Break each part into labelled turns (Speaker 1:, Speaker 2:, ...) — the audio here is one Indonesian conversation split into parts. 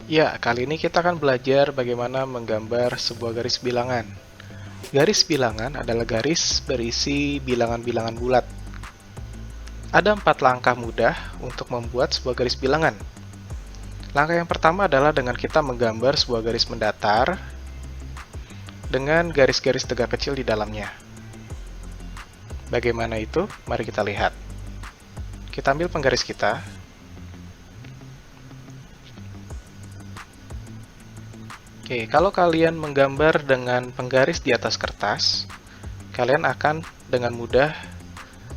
Speaker 1: Ya, kali ini kita akan belajar bagaimana menggambar sebuah garis bilangan. Garis bilangan adalah garis berisi bilangan-bilangan bulat. Ada 4 langkah mudah untuk membuat sebuah garis bilangan. Langkah yang pertama adalah dengan kita menggambar sebuah garis mendatar dengan garis-garis tegak kecil di dalamnya. Bagaimana itu? Mari kita lihat. Kita ambil penggaris kita. Oke, kalau kalian menggambar dengan penggaris di atas kertas, kalian akan dengan mudah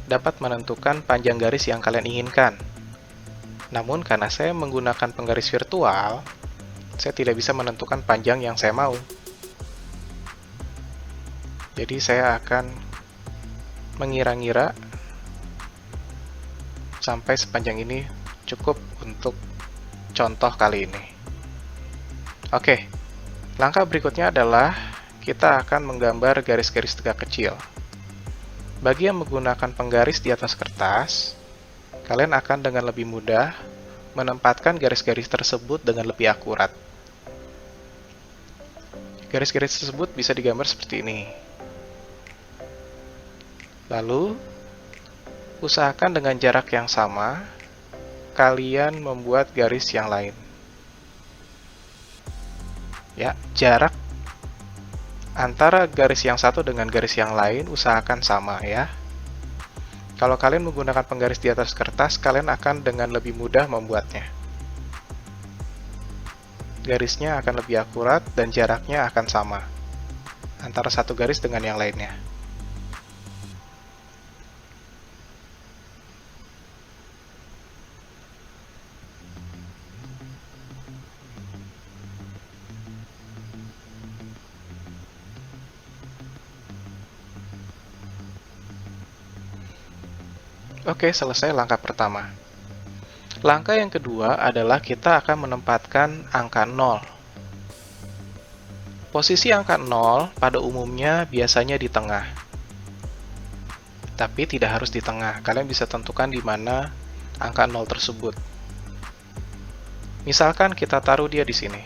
Speaker 1: dapat menentukan panjang garis yang kalian inginkan. Namun, karena saya menggunakan penggaris virtual, saya tidak bisa menentukan panjang yang saya mau. Jadi, saya akan mengira-ngira sampai sepanjang ini cukup untuk contoh kali ini. Oke. Langkah berikutnya adalah kita akan menggambar garis-garis tegak kecil. Bagi yang menggunakan penggaris di atas kertas, kalian akan dengan lebih mudah menempatkan garis-garis tersebut dengan lebih akurat. Garis-garis tersebut bisa digambar seperti ini. Lalu, usahakan dengan jarak yang sama, kalian membuat garis yang lain. Ya, jarak antara garis yang satu dengan garis yang lain usahakan sama ya. Kalau kalian menggunakan penggaris di atas kertas, kalian akan dengan lebih mudah membuatnya. Garisnya akan lebih akurat dan jaraknya akan sama antara satu garis dengan yang lainnya. Oke, selesai langkah pertama. Langkah yang kedua adalah kita akan menempatkan angka 0. Posisi angka 0 pada umumnya biasanya di tengah. Tapi tidak harus di tengah, kalian bisa tentukan di mana angka 0 tersebut. Misalkan kita taruh dia di sini.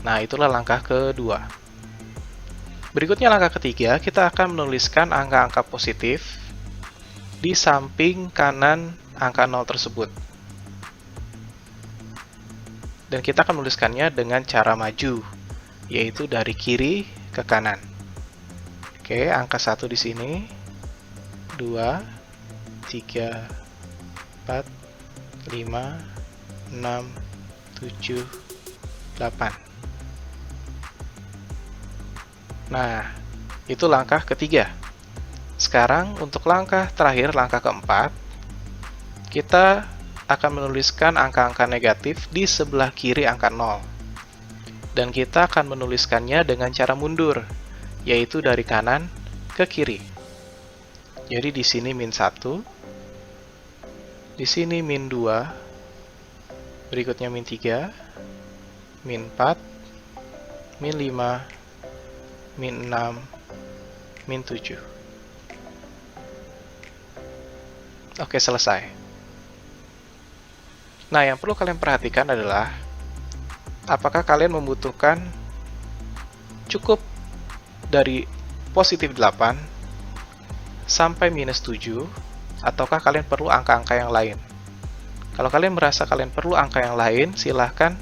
Speaker 1: Nah, itulah langkah kedua. Berikutnya langkah ketiga, kita akan menuliskan angka-angka positif di samping kanan angka 0 tersebut. Dan kita akan menuliskannya dengan cara maju, yaitu dari kiri ke kanan. Oke, angka 1 di sini, 2, 3, 4, 5, 6, 7, 8. Nah, itu langkah ketiga. Sekarang untuk langkah terakhir, langkah keempat, kita akan menuliskan angka-angka negatif di sebelah kiri angka 0. Dan kita akan menuliskannya dengan cara mundur, yaitu dari kanan ke kiri. Jadi di sini min 1, di sini min 2, berikutnya min 3, min 4, min 5, min 6, min 7. Oke, selesai. Nah, yang perlu kalian perhatikan adalah apakah kalian membutuhkan cukup dari positif 8 sampai minus 7, ataukah kalian perlu angka-angka yang lain. Kalau kalian merasa kalian perlu angka yang lain, silahkan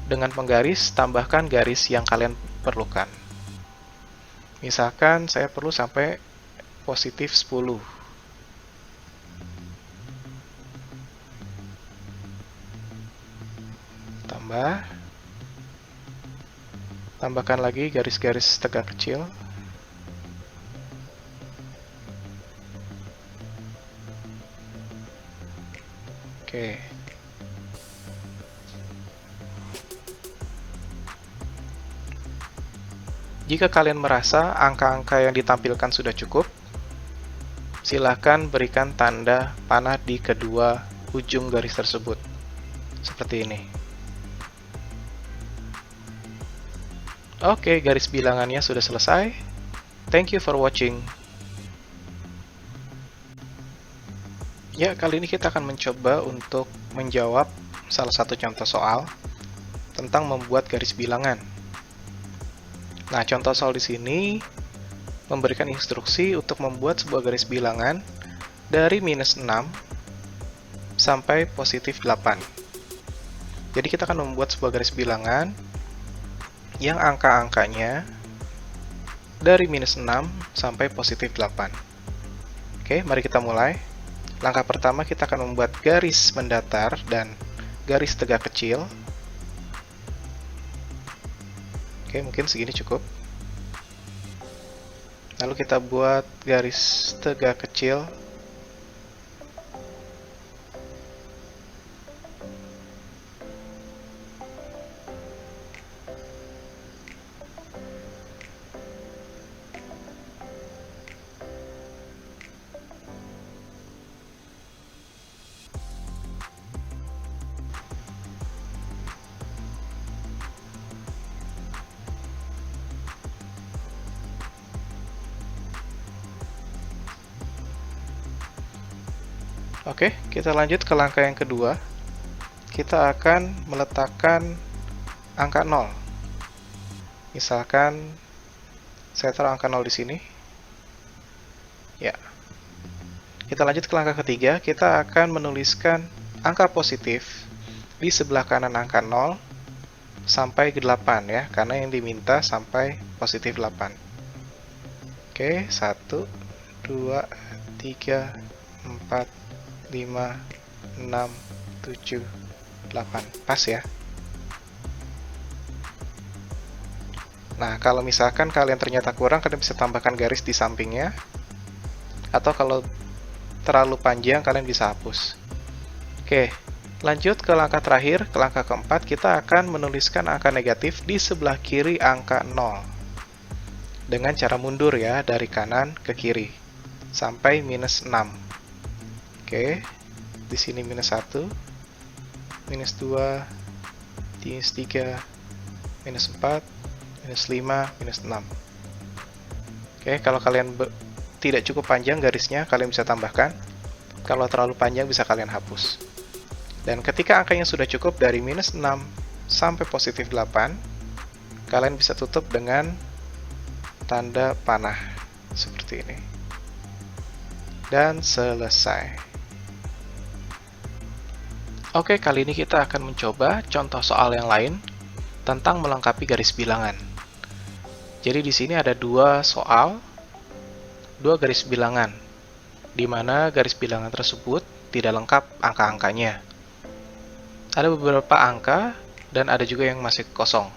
Speaker 1: dengan penggaris tambahkan garis yang kalian perlukan. Misalkan saya perlu sampai positif 10. Tambahkan lagi garis-garis tegak kecil. Oke. Jika kalian merasa angka-angka yang ditampilkan sudah cukup, silahkan berikan tanda panah di kedua ujung garis tersebut, seperti ini. Oke, garis bilangannya sudah selesai. Thank you for watching. Ya, kali ini kita akan mencoba untuk menjawab salah satu contoh soal tentang membuat garis bilangan. Nah, contoh soal di sini memberikan instruksi untuk membuat sebuah garis bilangan dari minus 6 sampai positif 8. Jadi kita akan membuat sebuah garis bilangan yang angka-angkanya dari minus 6 sampai positif 8. Oke, mari kita mulai. Langkah pertama kita akan membuat garis mendatar dan garis tegak kecil. Oke, mungkin segini cukup. Lalu kita buat garis tegak kecil. Oke, kita lanjut ke langkah yang kedua. Kita akan meletakkan angka 0. Misalkan saya taruh angka 0 di sini. Ya. Kita lanjut ke langkah ketiga. Kita akan menuliskan angka positif di sebelah kanan angka 0 sampai 8 ya, karena yang diminta sampai positif 8. Oke, 1, 2, 3, 4, 5, 6, 7, 8. Pas ya. Nah, kalau misalkan kalian ternyata kurang, kalian bisa tambahkan garis di sampingnya. Atau kalau terlalu panjang, kalian bisa hapus. Oke, lanjut ke langkah terakhir. Ke langkah keempat, kita akan menuliskan angka negatif di sebelah kiri angka 0. Dengan cara mundur ya, dari kanan ke kiri. Sampai minus 6. Oke, di sini minus 1, minus 2, minus 3, minus 4, minus 5, minus 6. Oke, kalau kalian tidak cukup panjang garisnya, kalian bisa tambahkan. Kalau terlalu panjang, bisa kalian hapus. Dan ketika angkanya sudah cukup dari minus 6 sampai positif 8, kalian bisa tutup dengan tanda panah, seperti ini. Dan selesai. Oke, kali ini kita akan mencoba contoh soal yang lain tentang melengkapi garis bilangan. Jadi di sini ada dua soal, dua garis bilangan, di mana garis bilangan tersebut tidak lengkap angka-angkanya. Ada beberapa angka dan ada juga yang masih kosong.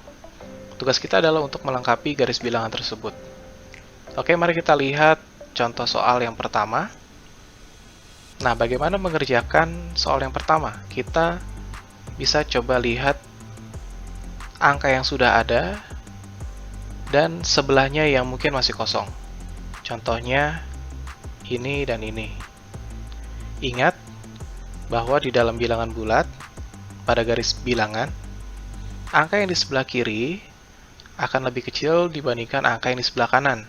Speaker 1: Tugas kita adalah untuk melengkapi garis bilangan tersebut. Oke, mari kita lihat contoh soal yang pertama. Nah, bagaimana mengerjakan soal yang pertama? Kita bisa coba lihat angka yang sudah ada dan sebelahnya yang mungkin masih kosong. Contohnya ini dan ini. Ingat bahwa di dalam bilangan bulat, pada garis bilangan, angka yang di sebelah kiri akan lebih kecil dibandingkan angka yang di sebelah kanan.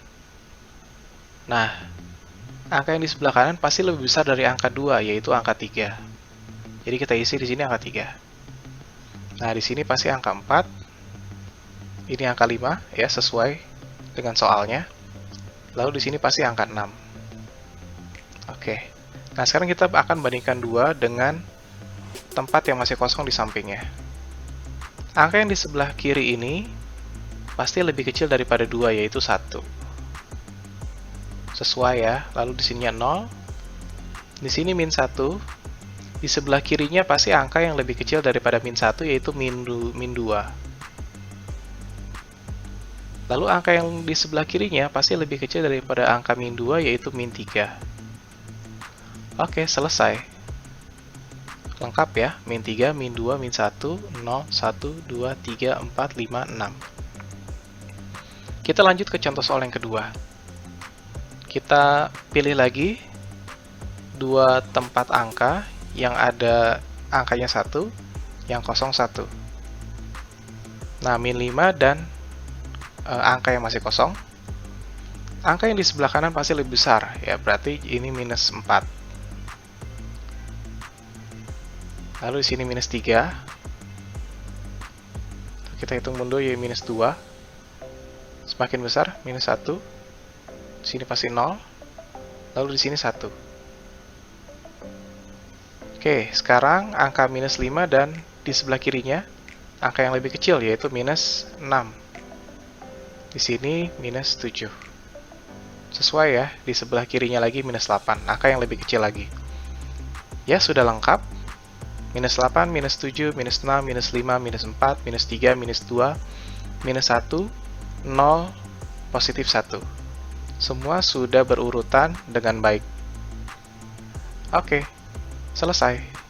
Speaker 1: Nah, angka yang di sebelah kanan pasti lebih besar dari angka 2, yaitu angka 3. Jadi kita isi di sini angka 3. Nah, di sini pasti angka 4. Ini angka 5, ya, sesuai dengan soalnya. Lalu di sini pasti angka 6. Oke. Nah, sekarang kita akan bandingkan 2 dengan tempat yang masih kosong di sampingnya. Angka yang di sebelah kiri ini pasti lebih kecil daripada 2, yaitu 1. Sesuai ya, lalu di sini 0, di sini min 1, di sebelah kirinya pasti angka yang lebih kecil daripada min 1, yaitu min 2. Lalu angka yang di sebelah kirinya pasti lebih kecil daripada angka min 2, yaitu min 3. Oke, selesai. Lengkap ya, min 3, min 2, min 1, 0, 1, 2, 3, 4, 5, 6. Kita lanjut ke contoh soal yang kedua. Kita pilih lagi dua tempat angka yang ada angkanya 1, yang kosong 1. Nah, min 5 dan angka yang masih kosong. Angka yang di sebelah kanan pasti lebih besar, ya berarti ini minus 4. Lalu di sini minus 3. Kita hitung mundur, ya minus 2. Semakin besar, minus 1. Di sini pasti 0. Lalu di sini 1. Oke, sekarang angka minus 5 dan di sebelah kirinya angka yang lebih kecil, yaitu minus 6. Di sini minus 7. Sesuai ya, di sebelah kirinya lagi minus 8, angka yang lebih kecil lagi. Ya, sudah lengkap. Minus 8, minus 7, minus 6, minus 5, minus 4, minus 3, minus 2, minus 1, 0, positif 1. Semua sudah berurutan dengan baik. Oke, selesai.